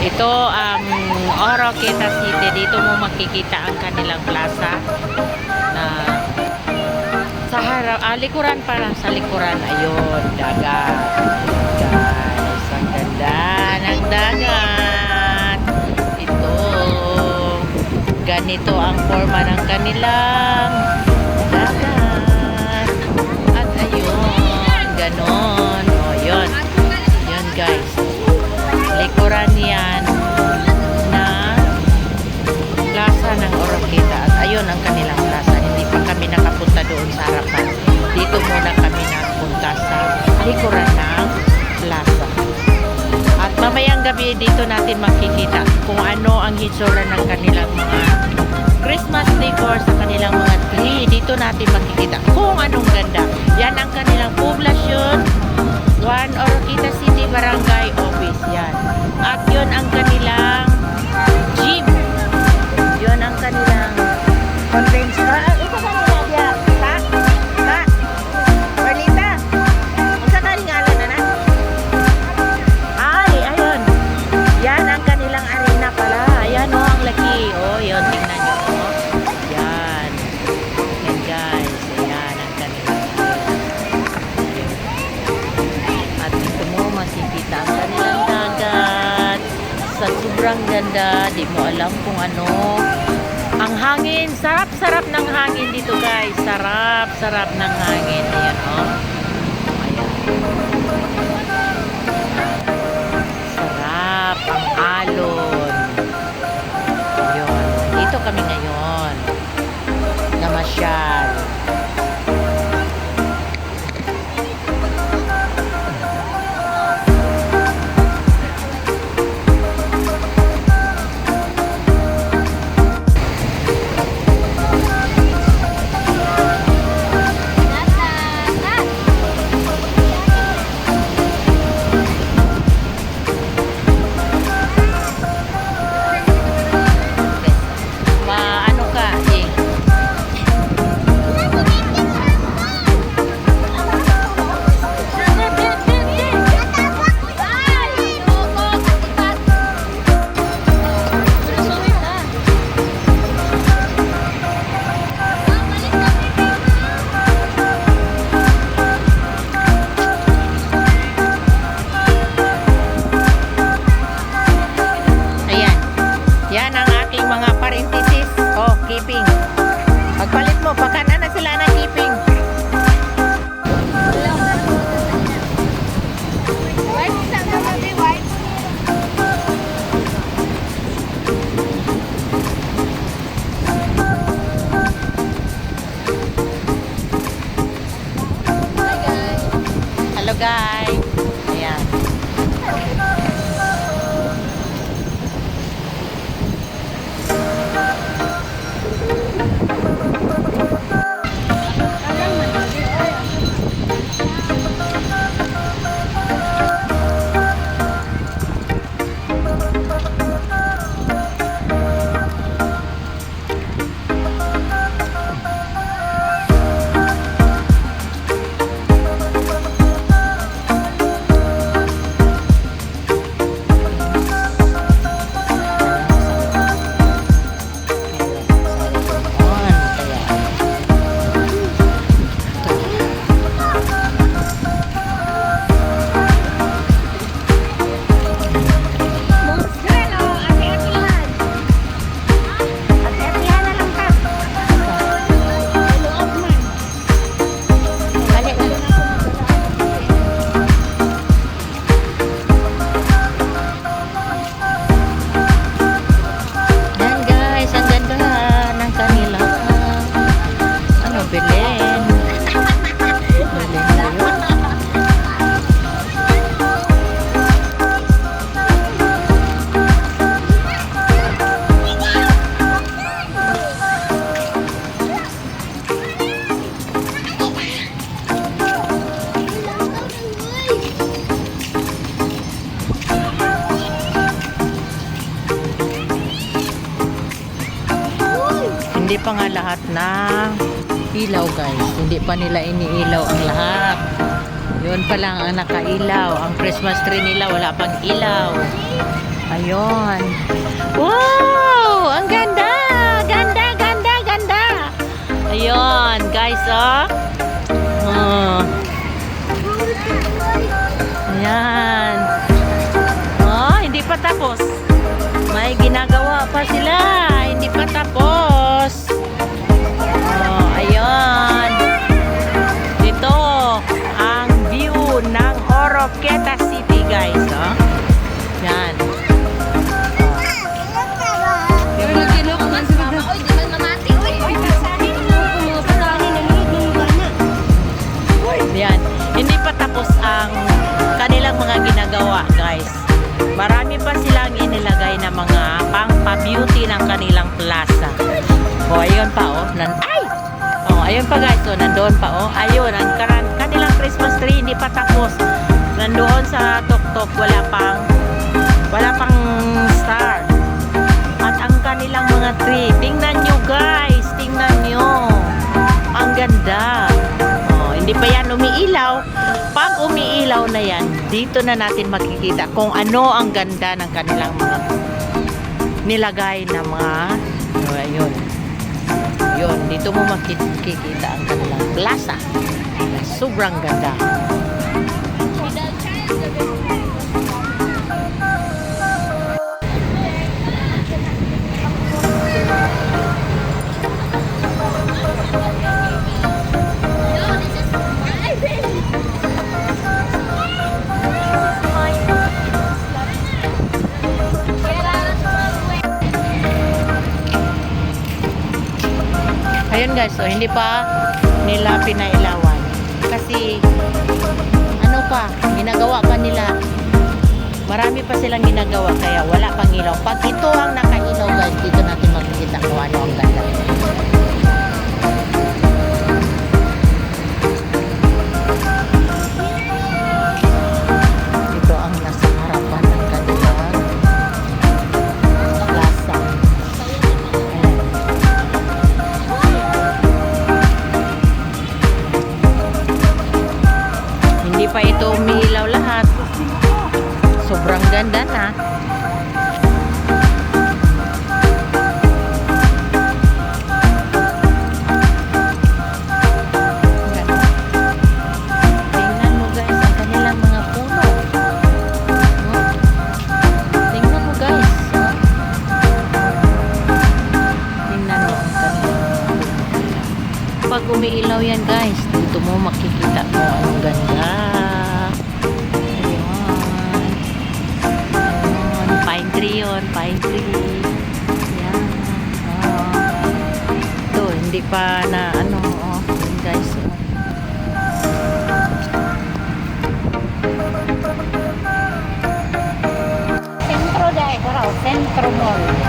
Ito ang Oroqueta City. Dito mo makikita ang kanilang plaza na sa harap, likuran para sa likuran. Ayun, dagat. Guys, ang ganda ng dagat. Ito, ganito ang forma ng kanilang dagat. At ayun, ganon. O, yun. Yun, guys. Likuran yan na plaza ng Oroqueta. At ayun ang kanilang plaza. Hindi pa kami nakapunta doon sa harapan. Dito muna kami napunta sa likuran ng plaza. At mamayang gabi dito natin makikita kung ano ang hitsura ng kanilang mga Christmas decor sa kanilang mga tree. Dito natin makikita kung anong ganda. Yan ang kanilang poblasyon. 1 Oroqueta City Barangay Office. Yan. At yun ang kanilang gym. Yun ang kanilang convention. Ito ka nila diya. Ta? Ta? Marlita? Ang sakaling alam na na? Ay, ayun. Yan ang kanilang arena pala. Ayan o, ang laki. O, yun. Tingnan nyo. O. Yan. Yan guys. Ayan ang kanilang arena. At dito mo makikita ang kanilang dagat. Sa sobrang ganda. Di mo alam kung ano. Ang hangin. Sarap-sarap ng hangin dito guys. Sarap-sarap ng hangin. Ayan o. Ayan. Sarap ang alon. Yun. Dito kami ngayon. Namasyal. Maano ka eh. Ayan. Yan ang aking mga parenthesis. Oh, keeping. Pagpalit mo, pakana na sila ng keeping. Hello guys. Ayan. Yan guys, ang ganda ng kanila. Ano, Belen? Belen na yun. Hindi pa nga lahat na ilaw guys. Hindi pa nila iniilaw ang lahat. Yun pa lang ang nakailaw. Ang Christmas tree nila wala pang ilaw. Ayun. Wow! Ang ganda! Ganda, ganda, ganda! Ayun, guys, oh. Oh. Ayan. Oh, hindi pa tapos. May ginagawa pa sila. Hindi pa tapos. Oh, ayun. Dito ang view ng Oroqueta City, guys, oh. Yan. Yan. Hindi pa tapos ang kanilang mga ginagawa, guys. Marami pa silang inilagay na mga pang-pa-beauty ng kanilang plaza. O, ayun pa, oh. Ay! O, ayun pa, guys. O, nandoon pa, oh. Ayun, ang kanilang Christmas tree, hindi pa tapos. Nandoon sa tuktok, wala pang star. At ang kanilang mga tree, tingnan nyo, guys. Tingnan nyo. Ang ganda. O, hindi pa yan umiilaw. Pag umiilaw na yan, dito na natin makikita kung ano ang ganda ng kanilang mga nilagay na mga ayun. Yun, dito mo makikita ang kanilang plaza. Sobrang ganda. Ayun, guys, so hindi pa nila pinailawan kasi ano pa, ginagawa pa nila, marami pa silang ginagawa kaya wala pang ilaw. Pag ito ang nakailaw, guys, dito natin makikita kung ano ang ganda. Ito ang nasa harapan ng kanilang plaza. Hindi pa ito umiilaw lahat. Sobrang ganda na. Tingnan mo, guys, ang kanilang mga puno. Tingnan mo, guys. Tingnan mo ang kanilang. Pag umiilaw yan, guys, dito mo makikita mo ang ganda. Pine tree yun, pine tree. Yan. Ito, hindi pa na ano, oh, guys. Sentro dahil, Sentro Mall.